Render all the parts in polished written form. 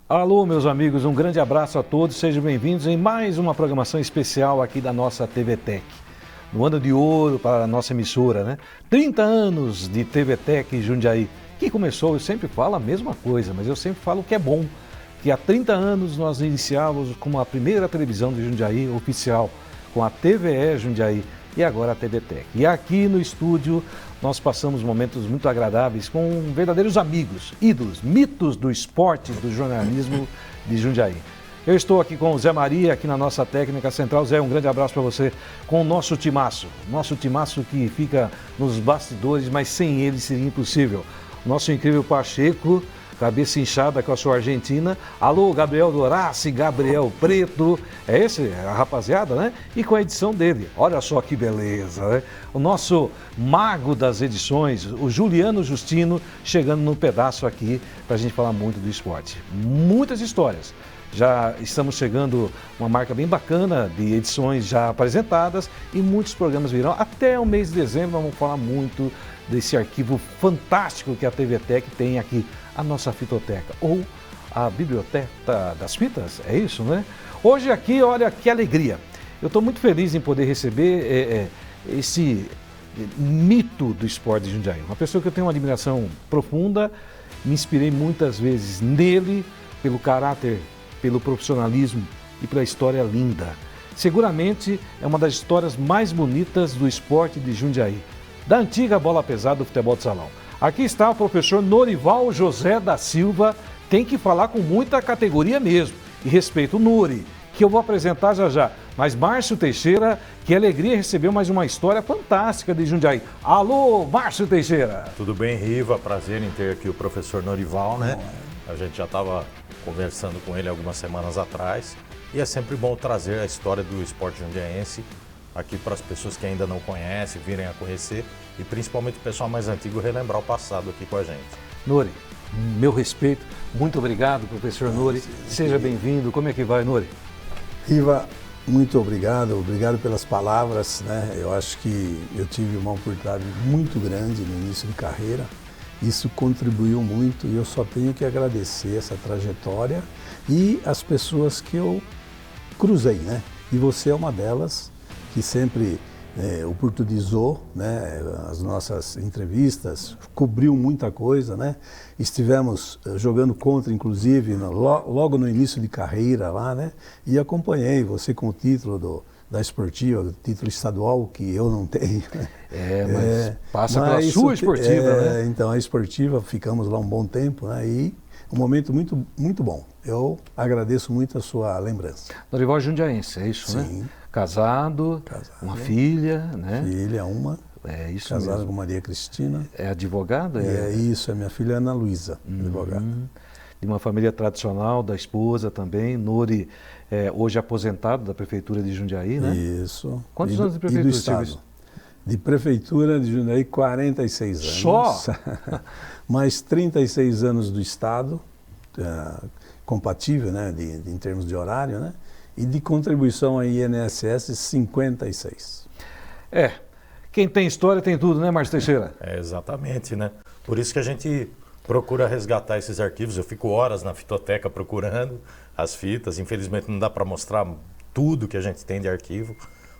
Alô, meus amigos, um grande abraço a todos, sejam bem-vindos em mais uma programação especial aqui da nossa TV Tech. No ano de ouro para a nossa emissora, né? 30 anos de TV Tech Jundiaí, que começou, eu sempre falo a mesma coisa, mas eu sempre falo que é bom, que há 30 anos nós iniciávamos como a primeira televisão de Jundiaí oficial, com a TVE Jundiaí e agora a TV Tech. E aqui no estúdio nós passamos momentos muito agradáveis com verdadeiros amigos, ídolos, mitos do esporte, do jornalismo de Jundiaí. Eu estou aqui com o Zé Maria, aqui na nossa técnica central. Zé, um grande abraço para você, com o nosso timaço que fica nos bastidores, mas sem ele seria impossível. Nosso incrível Pacheco, cabeça inchada com a sua Argentina. Alô, Gabriel Dorassi, Gabriel Preto, é esse, a rapaziada, né? E com a edição dele, olha só que beleza, né? O nosso mago das edições, o Juliano Justino, chegando no pedaço aqui para a gente falar muito do esporte. Muitas histórias. Já estamos chegando a uma marca bem bacana de edições já apresentadas e muitos programas virão. Até o mês de dezembro vamos falar muito desse arquivo fantástico que a TV Tech tem aqui, a nossa fitoteca, ou a biblioteca das fitas, é isso, né? Hoje aqui, olha que alegria. Eu estou muito feliz em poder receber esse mito do esporte de Jundiaí. Uma pessoa que eu tenho uma admiração profunda, me inspirei muitas vezes nele, pelo caráter, pelo profissionalismo e pela história linda. Seguramente é uma das histórias mais bonitas do esporte de Jundiaí, da antiga bola pesada do futebol de salão. Aqui está o professor Norival José da Silva, tem que falar com muita categoria mesmo, e respeito o Nori, que eu vou apresentar já já. Mas Márcio Teixeira, que alegria receber mais uma história fantástica de Jundiaí. Alô, Márcio Teixeira! Tudo bem, Riva? Prazer em ter aqui o professor Norival, né? A gente já estava conversando com ele algumas semanas atrás e é sempre bom trazer a história do esporte jundiaense aqui para as pessoas que ainda não conhecem, virem a conhecer e principalmente o pessoal mais antigo relembrar o passado aqui com a gente. Nori, meu respeito, muito obrigado, professor Nori, seja bem-vindo. Como é que vai, Nori? Riva, muito obrigado pelas palavras, né? Eu acho que eu tive uma oportunidade muito grande no início de carreira. Isso contribuiu muito e eu só tenho que agradecer essa trajetória e as pessoas que eu cruzei, né? E você é uma delas que sempre oportunizou, né, as nossas entrevistas, cobriu muita coisa, né? Estivemos jogando contra, inclusive, logo no início de carreira lá, né? E acompanhei você com o título da esportiva, do título estadual, que eu não tenho. Mas passa pela sua esportiva, né? Então, a esportiva, ficamos lá um bom tempo, né? E um momento muito, muito bom. Eu agradeço muito a sua lembrança. Norival é jundiaense, é isso, Sim. né? Casado, uma filha, né? Filha, uma. É isso casada mesmo. com Maria Cristina. É advogada? É isso, é minha filha Ana Luísa, advogada. De uma família tradicional, da esposa também. Nori, hoje aposentado da Prefeitura de Jundiaí, né? Isso. Quantos anos de prefeitura? E do Estado. De Prefeitura de Jundiaí, 46 anos. Só? Mais 36 anos do Estado, compatível, né, em termos de horário, né? E de contribuição à INSS, 56. Quem tem história tem tudo, né, Márcio Teixeira? Exatamente, né? Por isso que a gente procura resgatar esses arquivos. Eu fico horas na fitoteca procurando as fitas. Infelizmente não dá para mostrar tudo que a gente tem de arquivo,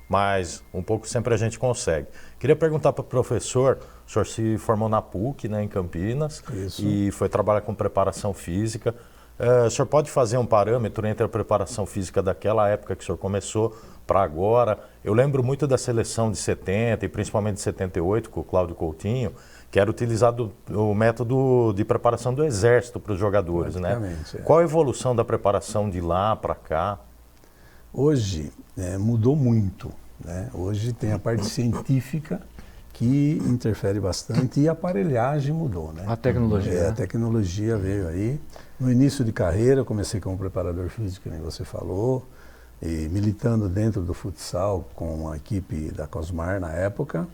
mas um pouco sempre a gente consegue. Queria perguntar para o professor, o senhor se formou na PUC, né, em Campinas, Isso. E foi trabalhar com preparação física. O senhor pode fazer um parâmetro entre a preparação física daquela época que o senhor começou para agora? Eu lembro muito da seleção de 70 e principalmente de 78, com o Cláudio Coutinho, que era utilizado o método de preparação do Exército para os jogadores, né? Qual a evolução da preparação de lá para cá? Hoje mudou muito, né? Hoje tem a parte científica que interfere bastante e a aparelhagem mudou, né? A tecnologia. A tecnologia veio aí. No início de carreira, eu comecei como preparador físico, como você falou, e militando dentro do futsal com a equipe da Cosmar na época,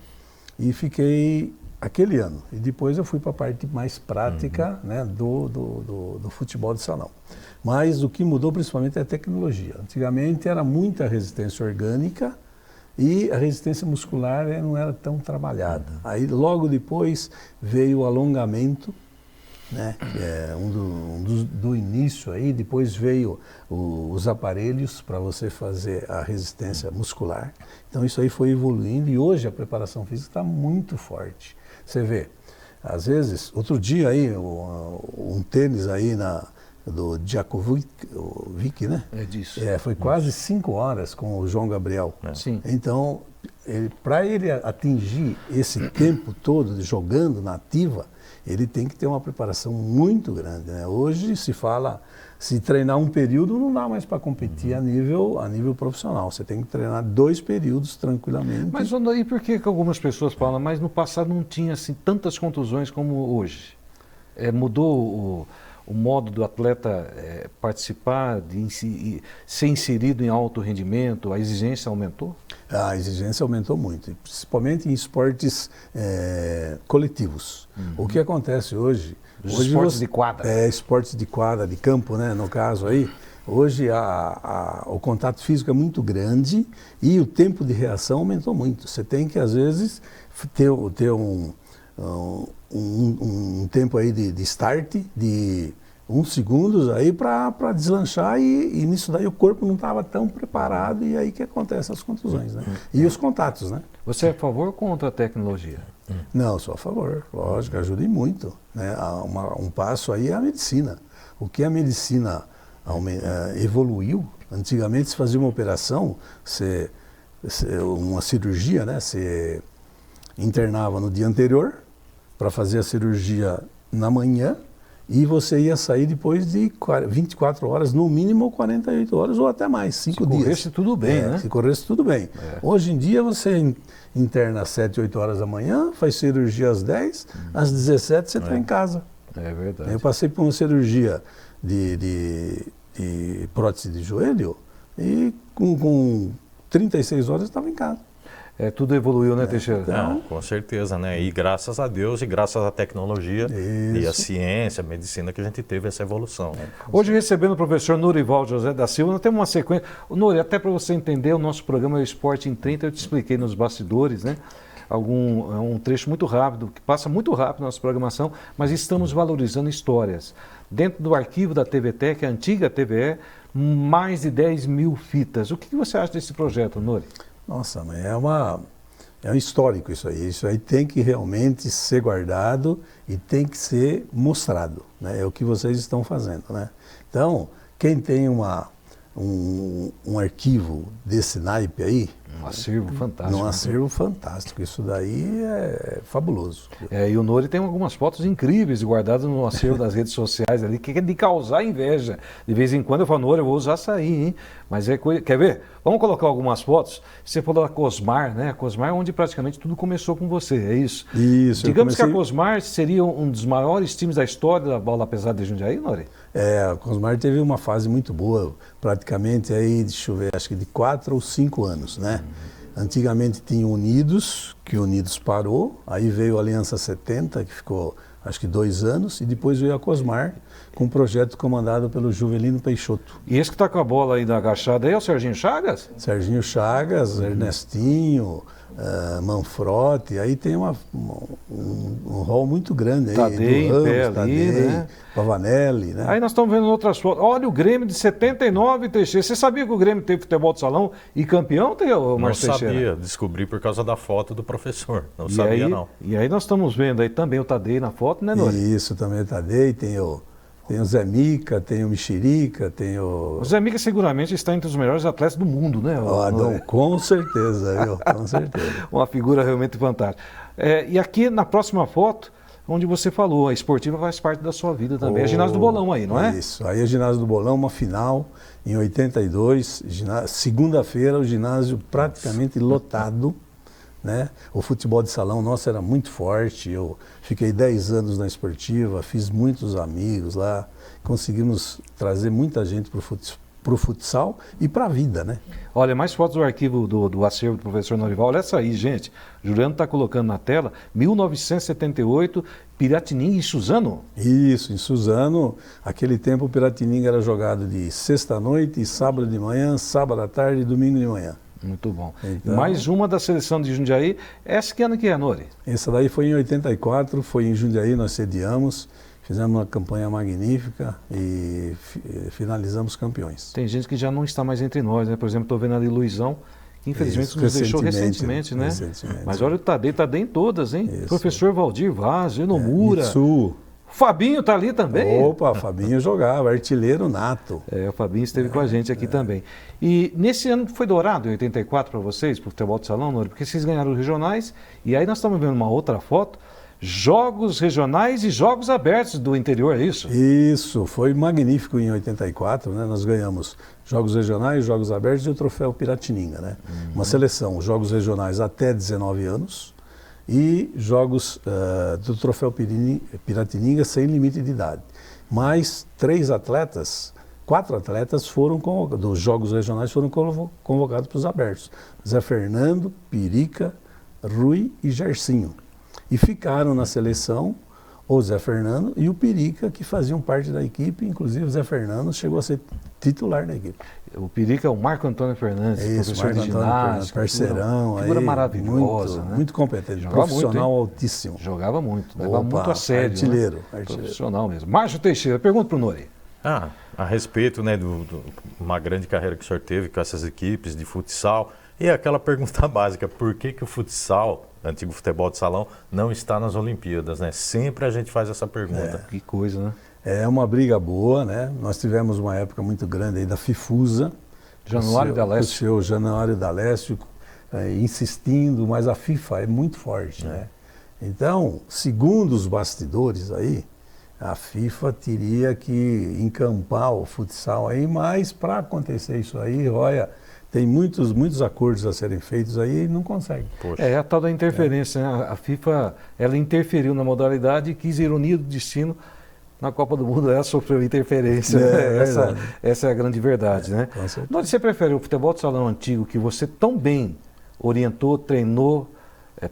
e fiquei aquele ano. E depois eu fui para a parte mais prática, né, do futebol de salão. Mas o que mudou principalmente é a tecnologia. Antigamente era muita resistência orgânica e a resistência muscular não era tão trabalhada. Aí logo depois veio o alongamento né? Do início aí, depois veio os aparelhos para você fazer a resistência muscular. Então isso aí foi evoluindo e hoje a preparação física está muito forte. Você vê, às vezes, outro dia aí, um tênis aí do Djokovic, né? É disso. Foi quase 5 horas com o João Gabriel. Sim. Então, para ele atingir esse tempo todo jogando na ativa, ele tem que ter uma preparação muito grande, né? Hoje se fala, se treinar um período não dá mais para competir a nível profissional. Você tem que treinar 2 períodos tranquilamente. Mas e por que algumas pessoas falam, mas no passado não tinha assim tantas contusões como hoje? Mudou o modo do atleta participar, ser inserido em alto rendimento, a exigência aumentou? A exigência aumentou muito, principalmente em esportes coletivos. O que acontece hoje... Esportes de quadra. Esportes de quadra, de campo, né, no caso aí. Hoje o contato físico é muito grande e o tempo de reação aumentou muito. Você tem que, às vezes, ter um tempo aí de start, de 1 segundos aí para deslanchar e nisso daí o corpo não estava tão preparado e aí que acontecem as contusões, né? E os contatos, né? Você é a favor ou contra a tecnologia? Não, sou a favor, lógico, ajuda e muito, né? Um passo aí é a medicina. O que a medicina evoluiu, antigamente se fazia uma operação, uma cirurgia, né? Você internava no dia anterior para fazer a cirurgia na manhã e você ia sair depois de 24 horas, no mínimo 48 horas ou até mais, 5 dias. Se corresse tudo bem, né? Se corresse tudo bem. Hoje em dia você interna às 7, 8 horas da manhã, faz cirurgia às 10, às 17 você está em casa. É verdade. Eu passei por uma cirurgia de prótese de joelho e com 36 horas eu estava em casa. Tudo evoluiu, né, Teixeira? Não, com certeza, né? E graças a Deus e graças à tecnologia e à ciência, à medicina que a gente teve essa evolução. Hoje recebendo o professor Norival José da Silva, nós temos uma sequência. Nori, até para você entender, o nosso programa é o Esporte em 30, eu te expliquei nos bastidores, né? Um trecho muito rápido, que passa muito rápido na nossa programação, mas estamos valorizando histórias. Dentro do arquivo da TVTEC, a antiga TVE, mais de 10 mil fitas. O que você acha desse projeto, Nori? Nossa, mas é um histórico isso aí. Isso aí tem que realmente ser guardado e tem que ser mostrado, né? É o que vocês estão fazendo, né? Então, quem tem um arquivo desse naipe aí... Um acervo fantástico. Um acervo fantástico. Isso daí é fabuloso. E o Nori tem algumas fotos incríveis guardadas no acervo das redes sociais ali, que é de causar inveja. De vez em quando eu falo, Nori, eu vou usar açaí, hein? Mas é coisa... Quer ver? Vamos colocar algumas fotos. Você falou da Cosmar, né? A Cosmar é onde praticamente tudo começou com você, é isso? Isso. Digamos que a Cosmar seria um dos maiores times da história da bola pesada de Jundiaí, Nori? A Cosmar teve uma fase muito boa, praticamente aí, deixa eu ver, acho que de 4 ou 5 anos, né? Antigamente tinha Unidos, que o Unidos parou, aí veio a Aliança 70, que ficou acho que 2 anos, e depois veio a Cosmar, com um projeto comandado pelo Juvelino Peixoto. E esse que está com a bola aí da agachada aí é o Serginho Chagas? Serginho Chagas, Ernestinho, Manfrotti, aí tem um rol muito grande aí. Tadei, do Ramos, pé ali, Tadei, né? Pavanelli, né? Aí nós estamos vendo outras fotos. Olha o Grêmio de 79, Teixeira. Você sabia que o Grêmio teve futebol de salão e campeão, Márcio Teixeira? Não sabia, descobri por causa da foto do professor. Não sabia, não. E aí nós estamos vendo aí também o Tadei na foto, né, Nori? Isso, também o Tadei, tem o Zé Mica, tem o Mexerica, tem o... O Zé Mica seguramente está entre os melhores atletas do mundo, né? Não, com certeza, viu? Com certeza. Uma figura realmente fantástica. E aqui na próxima foto, onde você falou, a esportiva faz parte da sua vida também. É Ginásio do Bolão aí, não é? Isso, aí é Ginásio do Bolão, uma final em 82, segunda-feira, o ginásio praticamente lotado, né? O futebol de salão nosso era muito forte, eu fiquei 10 anos na esportiva, fiz muitos amigos lá, conseguimos trazer muita gente para o futsal e para a vida, né? Olha, mais fotos do arquivo do acervo do professor Norival. Olha essa aí, gente. Juliano está colocando na tela, 1978, Piratininga e Suzano. Isso, em Suzano, aquele tempo o Piratininga era jogado de sexta-noite, sábado de manhã, sábado à tarde e domingo de manhã. Muito bom. Então, mais uma da seleção de Jundiaí. Essa que ano que é, Nori? Essa daí foi em 84, foi em Jundiaí, nós sediamos. fizemos uma campanha magnífica e finalizamos campeões. Tem gente que já não está mais entre nós, né? Por exemplo, estou vendo ali Luizão, que infelizmente Isso, nos deixou recentemente, né? Mas olha o Tadei em todas, hein? Isso. Professor Valdir Vaz, Genomura. Mitsu. Fabinho está ali também. Opa, Fabinho jogava, artilheiro nato. O Fabinho esteve com a gente aqui também. E nesse ano foi dourado, em 84, para vocês, para o futebol de salão, Nori, porque vocês ganharam os regionais, e aí nós estamos vendo uma outra foto, jogos regionais e jogos abertos do interior, é isso? Isso, foi magnífico em 84, né? Nós ganhamos jogos regionais, jogos abertos e o troféu Piratininga, né? Uma seleção, jogos regionais até 19 anos e jogos do troféu Piratininga sem limite de idade. Mais 4 atletas foram dos jogos regionais foram convocados para os abertos. Zé Fernando, Pirica, Rui e Gersinho. E ficaram na seleção o Zé Fernando e o Pirica, que faziam parte da equipe, inclusive o Zé Fernando chegou a ser titular da equipe. O Pirica é o Marco Antônio Fernandes, professor de ginástica, parceirão, figura maravilhosa, muito, né? Muito competente, Jogava profissional muito, altíssimo. Jogava muito, levava muito a sério. Artilheiro, né? artilheiro. Profissional mesmo. Márcio Teixeira, pergunta para o Nori. A respeito, né, uma grande carreira que o senhor teve com essas equipes de futsal, e aquela pergunta básica, por que o futsal, antigo futebol de salão, não está nas Olimpíadas, né? Sempre a gente faz essa pergunta. Que coisa, né? É uma briga boa, né? Nós tivemos uma época muito grande aí da FIFUSA. Januário D'Alessio. O Januário D'Alessio insistindo, mas a FIFA é muito forte, né? Então, segundo os bastidores aí, a FIFA teria que encampar o futsal aí, mas para acontecer isso aí, olha, tem muitos acordos a serem feitos aí e não consegue. Poxa. É a tal da interferência, né? A FIFA, ela interferiu na modalidade e quis ironia do destino. Na Copa do Mundo ela sofreu interferência. Essa é a grande verdade, né? Nós, você prefere o futebol de salão antigo que você tão bem orientou, treinou,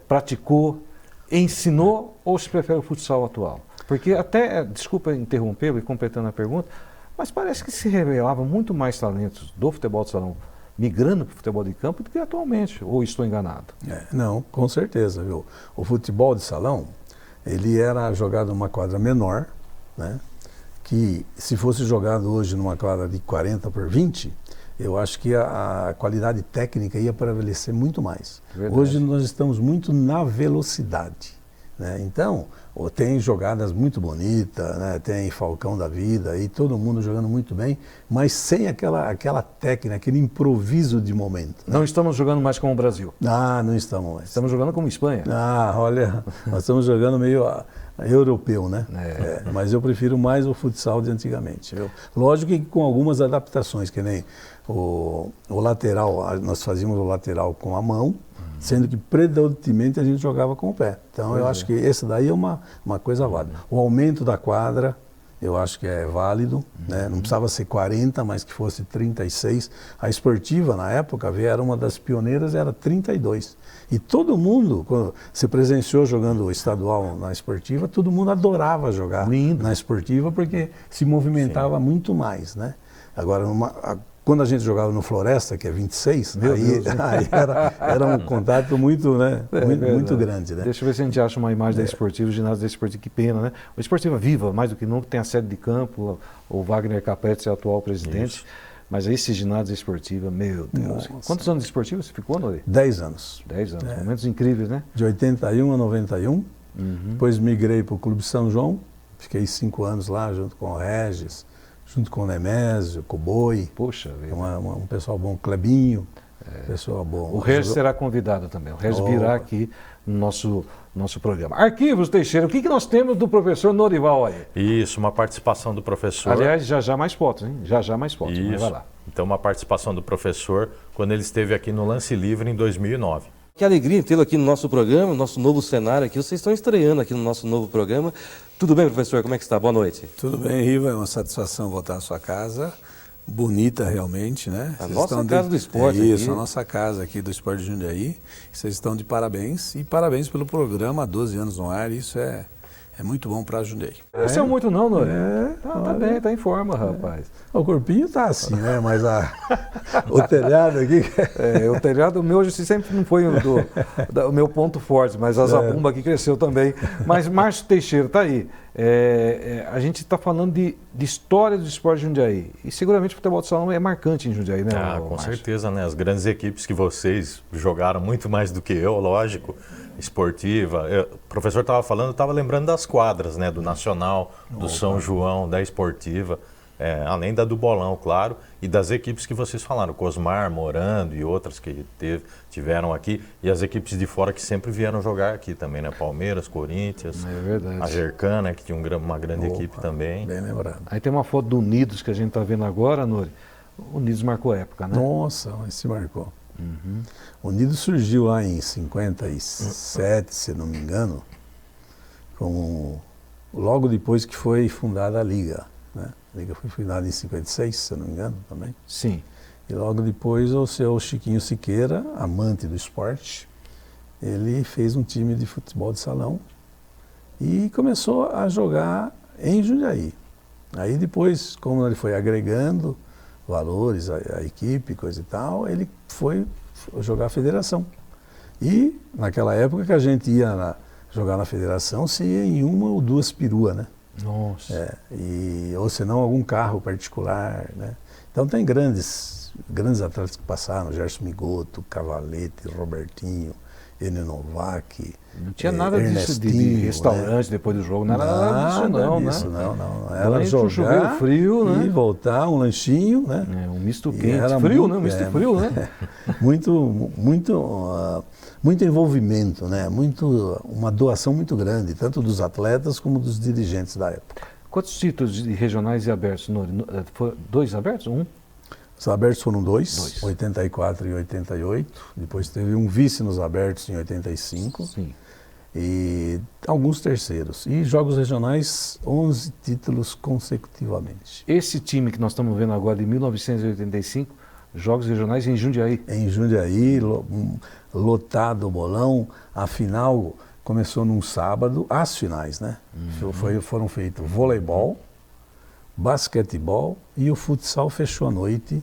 praticou, ensinou, ou se prefere o futsal atual? Porque até, desculpa interrompê-lo e completando a pergunta, mas parece que se revelava muito mais talentos do futebol de salão migrando para o futebol de campo do que atualmente, ou estou enganado? Não, com certeza, viu? O futebol de salão, ele era jogado numa quadra menor, né? Que se fosse jogado hoje numa quadra de 40 por 20, eu acho que a qualidade técnica ia prevalecer muito mais. Verdade. Hoje nós estamos muito na velocidade, né? Então, tem jogadas muito bonitas, né? Tem Falcão da vida e todo mundo jogando muito bem, mas sem aquela técnica, aquele improviso de momento. Né? Não estamos jogando mais como o Brasil. Não estamos mais. Estamos jogando como Espanha. Olha, nós estamos jogando meio europeu, né? Mas eu prefiro mais o futsal de antigamente. Lógico que com algumas adaptações, que nem o lateral, nós fazíamos o lateral com a mão, sendo que predominantemente a gente jogava com o pé. Então eu acho que esse daí é uma coisa válida. O aumento da quadra, eu acho que é válido, né? Não precisava ser 40, mas que fosse 36. A esportiva, na época, era uma das pioneiras, era 32. E todo mundo, quando se presenciou jogando estadual na esportiva, todo mundo adorava jogar na esportiva, porque se movimentava muito mais, né? Agora, quando a gente jogava no Floresta, que é 26, aí era um contato muito, né, muito grande. Né? Deixa eu ver se a gente acha uma imagem da esportiva, o ginásio da esportiva, que pena, né? A esportiva viva, mais do que nunca, tem a sede de campo, o Wagner Capetti é o atual presidente, mas esse ginásio da esportiva, meu Deus. Nossa. Quantos anos de esportiva você ficou, Nori? 10 anos. 10 anos, momentos incríveis, né? De 81 a 91, depois migrei para o Clube São João, fiquei 5 anos lá, junto com o Regis, junto com o Nemésio, com o Boi. Poxa vida. Um pessoal bom, Clebinho, pessoal bom. O Regis será convidado também. O Regis virá aqui no nosso programa. Arquivos, Teixeira, o que nós temos do professor Norival aí? Isso, uma participação do professor. Aliás, já mais fotos, hein? Já mais fotos. Isso. Vai lá. Então, uma participação do professor quando ele esteve aqui no Lance Livre em 2009. Que alegria tê-lo aqui no nosso programa, nosso novo cenário aqui. Vocês estão estreando aqui no nosso novo programa. Tudo bem, professor? Como é que está? Boa noite. Tudo bem, Riva. É uma satisfação voltar à sua casa. Bonita realmente, né? A nossa casa do esporte. Isso, aqui. A nossa casa aqui do Esporte de Jundiaí. Vocês estão de parabéns. E parabéns pelo programa, há 12 anos no ar. Isso é muito bom para Jundiaí. Não é muito não, Nori? Tá bem, tá em forma, rapaz. O corpinho tá assim, né? Mas o telhado aqui... O telhado meu sempre não foi o meu ponto forte, mas a zabumba aqui cresceu também. Mas Márcio Teixeira, tá aí. A gente está falando de história do esporte de Jundiaí. E seguramente o futebol de salão é marcante em Jundiaí, né? Com certeza, né? As grandes equipes que vocês jogaram muito mais do que eu, lógico, esportiva. O professor estava falando, eu estava lembrando das quadras, né? Do Nacional, do São João, da esportiva. Além da do Bolão, claro, e das equipes que vocês falaram, Cosmar, Morando e outras que tiveram aqui, e as equipes de fora que sempre vieram jogar aqui também, né? Palmeiras, Corinthians, a Gercan, né? Que tinha uma grande equipe também. Bem lembrado. Aí tem uma foto do Unidos que a gente está vendo agora, Nori. O Unidos marcou época, né? Nossa, esse marcou. O Unidos surgiu lá em 57, se não me engano, logo depois que foi fundada a Liga. Né? A Liga foi fundada em 56, se eu não me engano, também. Sim. E logo depois o seu Chiquinho Siqueira, amante do esporte, ele fez um time de futebol de salão e começou a jogar em Jundiaí. Aí depois, como ele foi agregando valores à equipe, coisa e tal, ele foi jogar a federação. E naquela época que a gente ia jogar na federação, se ia em uma ou duas peruas, né? Nossa. Ou senão algum carro particular, né? Então tem grandes atletas que passaram, Gerson Migoto, Cavalete, Robertinho, Enio Novak. Não tinha nada disso de restaurante, né? Depois do jogo, nada disso não, não. Era jogar, chover, frio, né? E voltar, um lanchinho, né? Um misto quente, frio, né? Um misto frio, né? Muito envolvimento, né? Uma doação muito grande, tanto dos atletas como dos dirigentes da época. Quantos títulos de regionais e abertos, Nori? Dois abertos? Os abertos foram dois, 84 e 88. Depois teve um vice nos abertos em 85. Sim. E alguns terceiros. E jogos regionais, 11 títulos consecutivamente. Esse time que nós estamos vendo agora, de 1985, jogos regionais em Jundiaí. Em Jundiaí, lotado o bolão. A final começou num sábado, as finais, né? Foram feitos voleibol, basquetebol e o futsal fechou a noite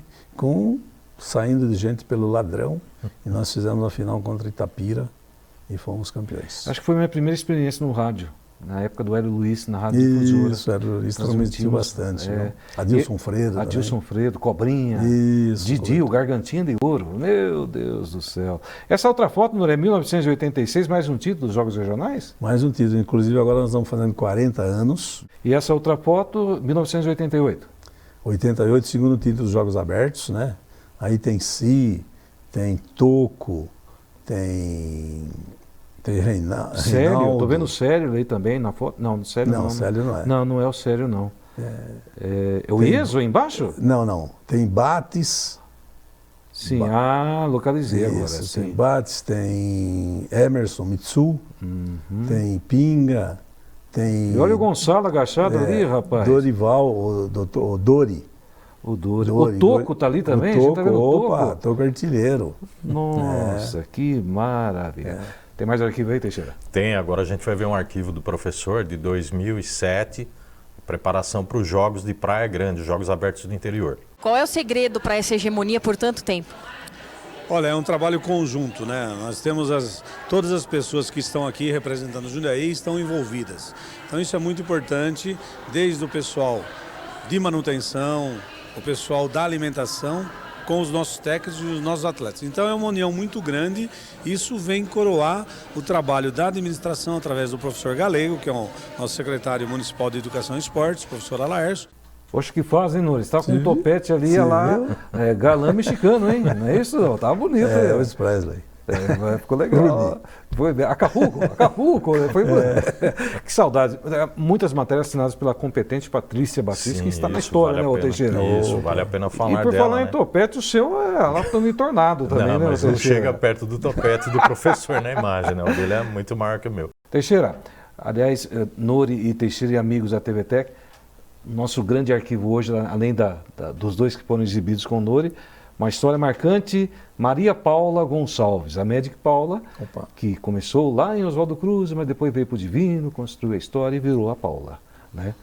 saindo de gente pelo Ladrão. E nós fizemos a final contra Itapira e fomos campeões. Acho que foi a minha primeira experiência no rádio, na época do Hélio Luiz, na Rádio Difusora. Isso, Hélio Luiz transmitiu bastante. Adilson Fredo. Adilson Fredo, Cobrinha, isso, Didi, o Gargantinha de Ouro. Meu Deus do céu. Essa outra foto, Nori, é 1986, mais um título dos Jogos Regionais? Mais um título. Inclusive agora nós estamos fazendo 40 anos. E essa outra foto, 1988? 88, segundo título dos Jogos Abertos, né? Aí tem tem Toco, tem Reinaldo. Célio, estou vendo o Célio aí também na foto. Não, Célio não. Não, Célio não é. Não é o Célio, não. O IESO aí embaixo? Não. Tem Bates. Sim, localizei agora. Tem Bates, tem Emerson Mitsu, tem Pinga, tem... E olha o Gonçalo agachado ali, rapaz. Dorival, o Dori. O Toco está ali também? O Toco, tá vendo opa, Toco artilheiro. Nossa, que maravilha. Tem mais arquivo aí, Teixeira? Tem, agora a gente vai ver um arquivo do professor de 2007, preparação para os Jogos de Praia Grande, Jogos Abertos do Interior. Qual é o segredo para essa hegemonia por tanto tempo? Olha, é um trabalho conjunto, né? Nós temos todas as pessoas que estão aqui representando o Jundiaí estão envolvidas. Então isso é muito importante, desde o pessoal de manutenção, o pessoal da alimentação, com os nossos técnicos e os nossos atletas. Então é uma união muito grande, isso vem coroar o trabalho da administração através do professor Galego, que é o nosso secretário municipal de Educação e Esportes, professor Alaércio. Poxa, que fazem, Nori? Você está com um topete ali, lá, galã mexicano, hein? Não é isso? Tá bonito. Elvis Presley. Ficou legal. Acapulco. Que saudade. Muitas matérias assinadas pela competente Patrícia Batista, que está na história, vale né, Teixeira? Isso, vale a pena falar dela. E por falar né? em topete, o seu é lá no Tornado também, não, né, mas Teixeira? não chega perto do topete do professor na imagem, né? O dele é muito maior que o meu. Teixeira, aliás, Nori e Teixeira e amigos da TVTEC, nosso grande arquivo hoje, além dos dois que foram exibidos com o Nori, uma história marcante, Maria Paula Gonçalves, a médica Paula, que começou lá em Oswaldo Cruz, mas depois veio para o Divino, construiu a história e virou a Paula, né?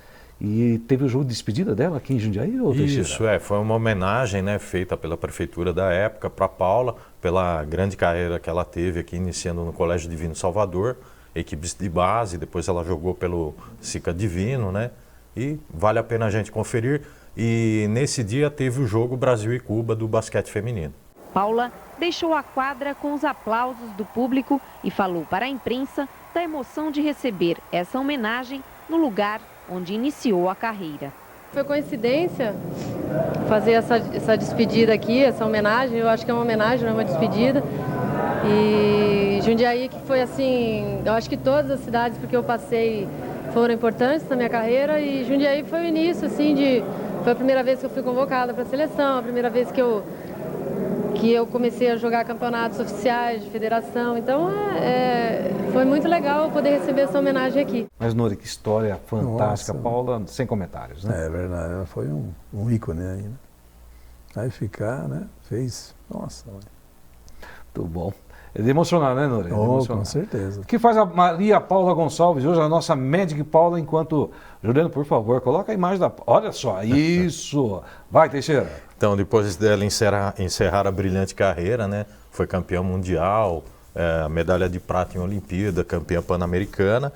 E teve o jogo de despedida dela aqui em Jundiaí, ou Teixeira? Isso, foi uma homenagem, né, feita pela prefeitura da época para Paula, pela grande carreira que ela teve aqui, iniciando no Colégio Divino Salvador, equipes de base, depois ela jogou pelo Sica Divino, né? E vale a pena a gente conferir. E nesse dia teve o jogo Brasil e Cuba do basquete feminino. Paula deixou a quadra com os aplausos do público e falou para a imprensa da emoção de receber essa homenagem no lugar onde iniciou a carreira. Foi coincidência fazer essa despedida aqui, essa homenagem. Eu acho que é uma homenagem, não é uma despedida. E Jundiaí, que foi assim, eu acho que todas as cidades porque eu passei foram importantes na minha carreira, e Jundiaí foi o início, assim, foi a primeira vez que eu fui convocada para a seleção, a primeira vez que eu comecei a jogar campeonatos oficiais de federação. Então foi muito legal poder receber essa homenagem aqui. Mas, Nori, que história fantástica. Nossa. Paula, sem comentários, né? É verdade, ela foi um ícone aí, né? Aí ficar, né? Fez, nossa. Muito bom. É de emocionar, né, Nori? É de emocionar. Com certeza. O que faz a Maria Paula Gonçalves hoje, a nossa Magic Paula, enquanto... Juliano, por favor, coloca a imagem da... Olha só, isso! Vai, Teixeira. Então, depois dela encerrar a brilhante carreira, né? Foi campeã mundial, medalha de prata em Olimpíada, campeã pan-americana.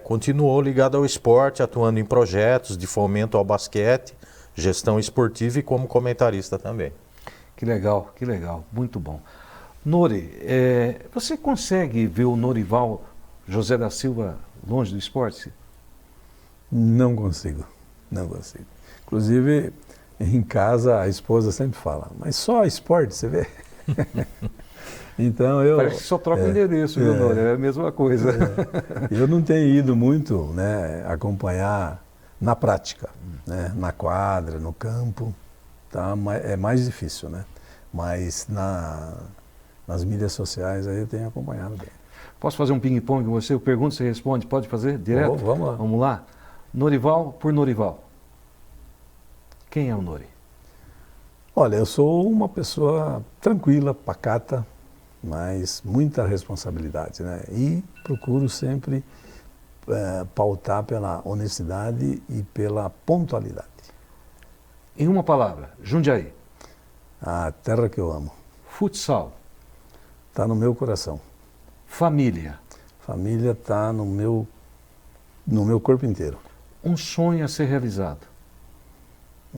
Continuou ligada ao esporte, atuando em projetos de fomento ao basquete, gestão esportiva e como comentarista também. Que legal, muito bom. Nori, você consegue ver o Norival José da Silva longe do esporte? Não consigo. Inclusive, em casa a esposa sempre fala, mas só esporte, você vê? Então Parece que só troca o endereço, viu, Nori? É a mesma coisa. Eu não tenho ido muito, né, acompanhar na prática, né, na quadra, no campo, tá? É mais difícil, né? Mas nas mídias sociais aí eu tenho acompanhado bem. Posso fazer um ping-pong com você? Eu pergunto, você responde. Pode fazer direto? Vamos lá. Vamos lá? Norival por Norival. Quem é o Nori? Olha, eu sou uma pessoa tranquila, pacata, mas muita responsabilidade, né? E procuro sempre pautar pela honestidade e pela pontualidade. Em uma palavra, Jundiaí. A terra que eu amo. Futsal. Está no meu coração. Família. Família está no meu corpo inteiro. Um sonho a ser realizado.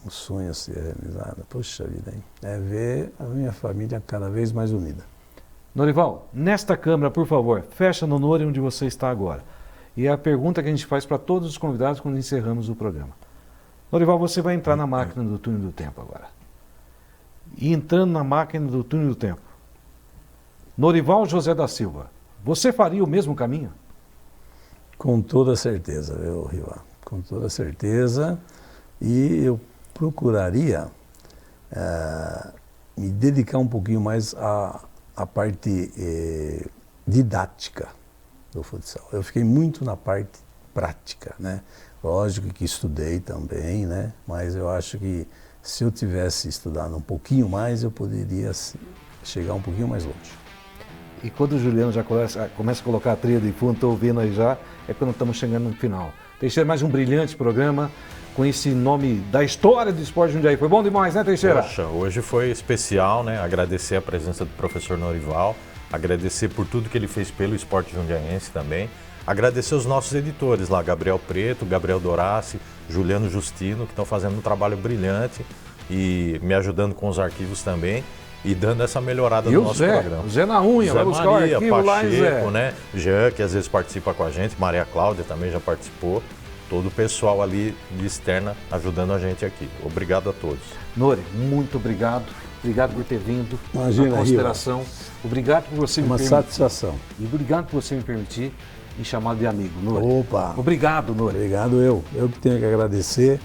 Um sonho a ser realizado. Poxa vida, hein? É ver a minha família cada vez mais unida. Norival, nesta câmera, por favor, fecha no Nori onde você está agora. E é a pergunta que a gente faz para todos os convidados quando encerramos o programa. Norival, você vai entrar na máquina do túnel do tempo agora. E entrando na máquina do túnel do tempo, Norival José da Silva, você faria o mesmo caminho? Com toda certeza, viu, Riva? Com toda certeza. E eu procuraria me dedicar um pouquinho mais à parte didática do futsal. Eu fiquei muito na parte prática, né? Lógico que estudei também, né? Mas eu acho que se eu tivesse estudado um pouquinho mais, eu poderia chegar um pouquinho mais longe. E quando o Juliano já começa a colocar a trilha de fundo, estou ouvindo aí já, é quando estamos chegando no final. Teixeira, mais um brilhante programa com esse nome da história do esporte Jundiaí. Foi bom demais, né, Teixeira? Poxa, hoje foi especial, né? Agradecer a presença do professor Norival, agradecer por tudo que ele fez pelo esporte jundiaense também, agradecer os nossos editores lá, Gabriel Preto, Gabriel Dorassi, Juliano Justino, que estão fazendo um trabalho brilhante e me ajudando com os arquivos também. E dando essa melhorada no nosso programa. O Zé na unha, Zé vai buscar Maria, o arquivo Pacheco, lá, Zé. né? Jean, que às vezes participa com a gente, Maria Cláudia também já participou. Todo o pessoal ali de externa ajudando a gente aqui. Obrigado a todos. Nori, muito obrigado. Obrigado por ter vindo. Imagina, a consideração. Obrigado por você me permitir. Uma satisfação. E obrigado por você me permitir me chamar de amigo, Nori. Opa! Obrigado, Nori. Obrigado eu. Eu que tenho que agradecer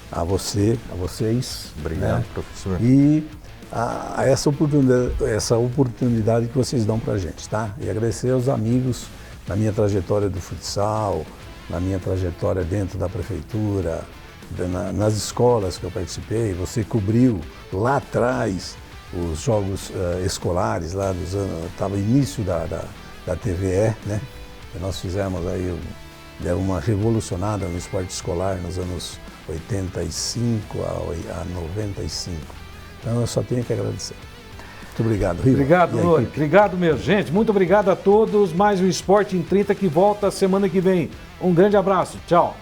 a você, a vocês. Obrigado, né? professor. E a essa oportunidade que vocês dão pra gente, tá? E agradecer aos amigos na minha trajetória do futsal, na minha trajetória dentro da prefeitura, nas escolas que eu participei. Você cobriu lá atrás os jogos escolares, lá dos anos, estava início da TVE, né? E nós fizemos aí uma revolucionada no esporte escolar nos anos 85 a 95. Então eu só tenho que agradecer. Muito obrigado, Riva. Obrigado, Nori. Obrigado mesmo. Gente, muito obrigado a todos. Mais um Esporte em 30 que volta semana que vem. Um grande abraço. Tchau.